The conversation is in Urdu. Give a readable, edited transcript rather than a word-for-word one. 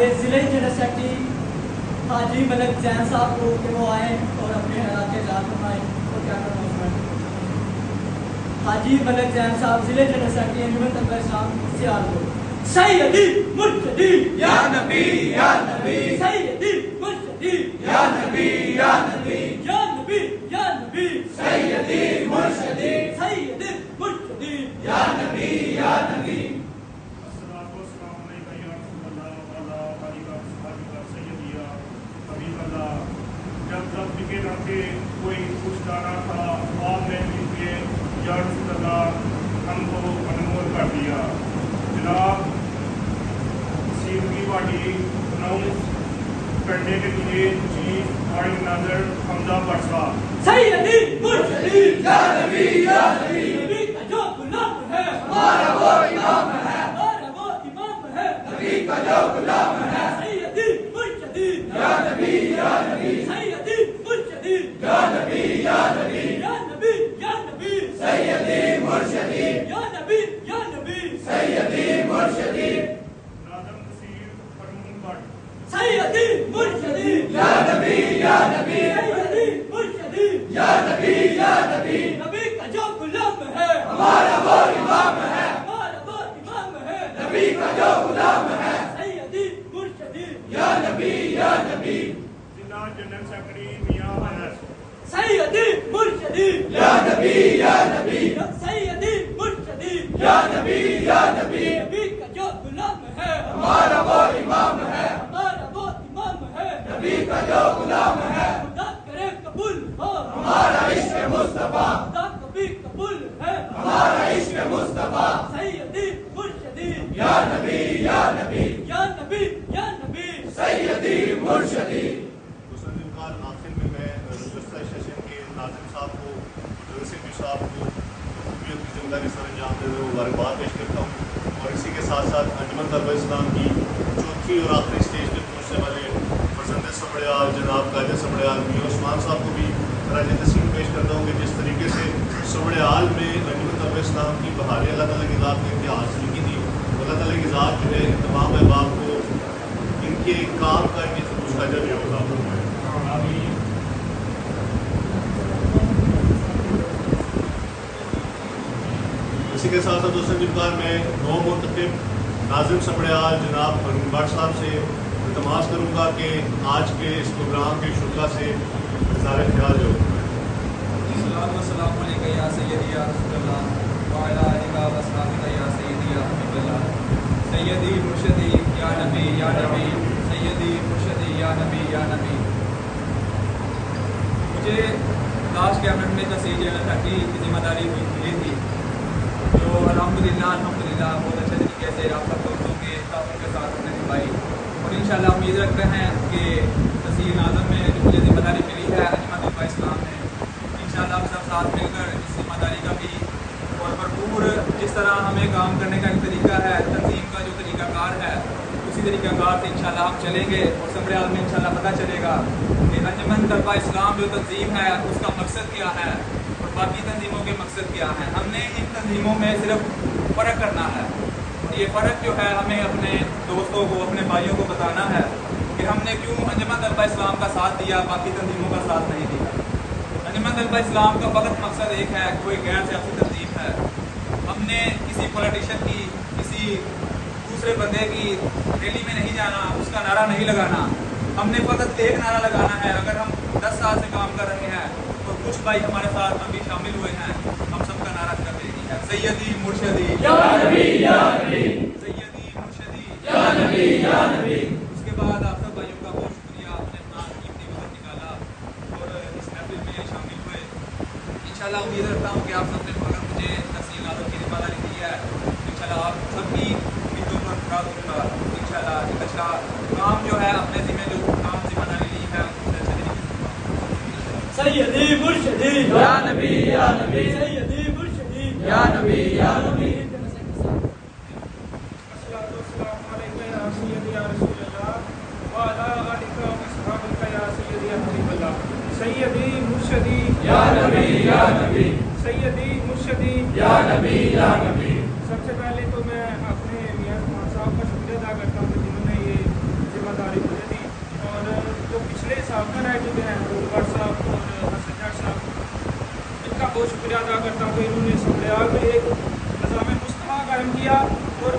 ہمارے ضلع جنرل سیکرٹری حاجی ملک زین صاحب کو کہ وہ آئیں اور اپنے حالات اظہار فرمائیں اور کیا کرنا حاجی ملک زین صاحب ضلع جنرل سیکرٹری انجمن طلبہ اسلام سیالکوٹ. سیدی مرشدی یا نبی یا نبی سیدی مرشدی یا نبی یا نبی یا نبی یا نبی سیدی مرشدی سیدی مرشدی یا نبی یا نبی. کوئی کچھ جانا تھا آپ نے لیجیے یا رسول اللہ ہم کو انمول کر دیا. جناب سیدگی والی اناؤنس کرنے کے لیے چیف آرگنائزر حمزہ بٹ صاحب. سیدی مرشدی یا نبی یا نبی نبی کا جو غلام ہے ہمارا وہ امام ہے ہمارا وہ امام ہے نبی کا جو غلام ہے. سیدی مرشدی یا نبی یا نبی سیدی مرشدی یا نبی یا نبی یا نبی یا نبی سیدی مرشدی یا نبی یا نبی سیدی مرشدی ناظم نصیر فرمون بٹ. سیدی مرشدی یا نبی یا نبی سیدی مرشدی یا نبی یا نبی نبی کا جو غلام ہے ہمارا وہ امام ہے ہمارا وہ امام ہے نبی کا جو غلام ہے. سیدی مرشدی یا نبی یا نبی ضلع جنرل سیکرٹری میاں انس. سیدی مرشدی یا نبی یا نبی سیدی مرشدی یا نبی یا نبی نبی کا جو غلام ہے ہمارا وہ امام ہے ہمارا وہ امام ہے نبی کا جو غلام ہے. خدا کرے قبول ہو ہمارا عشق مصطفیٰ خدا کبھی قبول ہے ہمارا عشق مصطفیٰ. سیدی مرشدی یا نبی یا نبی یا نبی یا نبی سیدی مرشدی. آخر میں گزشتہ سیشن کے ناظم صاحب کو جوسف صاحب کو خصوصیت کی ذمہ داری سر انجام دیتے ہوئے مبارکباد پیش کرتا ہوں. اور اسی کے ساتھ ساتھ انجمن طلبہ اسلام کی چوتھی اور آخری اسٹیج پہ پہنچنے والے فرزند سمڑیال جناب قائد سمڑیال میاں عثمان صاحب کو بھی خراج تحسین پیش کرتا ہوں کہ جس طریقے سے سمڑیال میں انجمن طلبہ اسلام کی بحالی اللہ تعالیٰ کی ذات نے انتہا حاصل کی تھی. اللہ تعالیٰ کی ذات جو ہے تمام احباب کو ان کے کام کا ان کے خلوص کا جب یہ ہوگا. اسی کے ساتھ ساتھ دوستوں جنکار میں نو منتخب ناظم سمڑیال جناب فرمون بٹ صاحب سے التماس کروں گا کہ آج کے اس پروگرام کے شرکا سے اظہار خیال جو السلام علیکم یا سیدی یا رسول اللہ وعلی آلہ و اصحابہ یا سیدی یا حبیب اللہ. سیدی مرشدی یا نبی یا نبی سیدی مرشدی یا نبی یا نبی. مجھے لاسٹ کیبنٹ میں تحصیل جنرل سیکرٹری کی ذمہ داری ملی تھی جو الحمدللہ بہت اچھے طریقے سے آپ سب دوستوں کے ساتھوں کے ساتھ ہم نے نبھائی. اور انشاءاللہ امید رکھتے ہیں کہ تحصیل اعظم میں جو مجھے ذمہ داری ملی ہے انجمن طلبہ اسلام میں انشاءاللہ ہم سب ساتھ مل کر اس ذمہ داری کا بھی اور بھرپور جس طرح ہمیں کام کرنے کا ایک طریقہ ہے تنظیم کا جو طریقہ کار ہے اسی طریقہ کار سے انشاءاللہ ہم چلیں گے. اور سمڑیال میں انشاءاللہ پتہ چلے گا کہ انجمن طلبہ اسلام جو تنظیم ہے اس کا مقصد کیا ہے اور باقی تنظیموں کے مقصد کیا ہے. ہم نے ان تنظیموں میں صرف فرق کرنا ہے اور یہ فرق جو ہے ہمیں اپنے دوستوں کو اپنے بھائیوں کو بتانا ہے کہ ہم نے کیوں انجمن طلبہ اسلام کا ساتھ دیا باقی تنظیموں کا ساتھ نہیں دیا. انجمن طلبہ اسلام کا فقط مقصد ایک ہے کہ کوئی غیر سیاسی تنظیم ہے. ہم نے کسی پولیٹیشین کی کسی دوسرے بندے کی ریلی میں نہیں جانا اس کا نعرہ نہیں لگانا. ہم نے فقط ایک نعرہ لگانا ہے. اگر ہم 10 سال سے کام کر رہے ہیں تو کچھ بھائی ہمارے ساتھ ابھی شامل ہوئے ہیں ہم سب کا نعرہ کر دے گی ہے سیدی مرشدی یا نبی یا نبی سیدی مرشدی یا نبی یا نبی. اس کے بعد آپ سب بھائیوں کا بہت شکریہ آپ نے اپنا قیمتی وقت نکالا اور اس محفل میں شامل ہوئے. انشاءاللہ امید رکھتا ہوں کہ آپ سب نے اگر مجھے تحصیل اعظم کی ذمہ داری دی ہے انشاءاللہ آپ سب کی امیدوں پر پورا کروں گا. انشاءاللہ ایک اچھا کام جو ہے اپنے ذمہ جو کام ذمہ داری لی ہے اس سے اچھے طریقے سے سیدی مرشدی یا نبی یا نبی سیدی مرشدی یا نبی یا نبی. سیدی مرشدی یا نبی یا نبی سیدی مرشدی یا نبی یا نبی. سب سے پہلے تو میں اپنے میاں عثمان صاحب کا شکریہ ادا کرتا ہوں کہ جنہوں نے یہ اور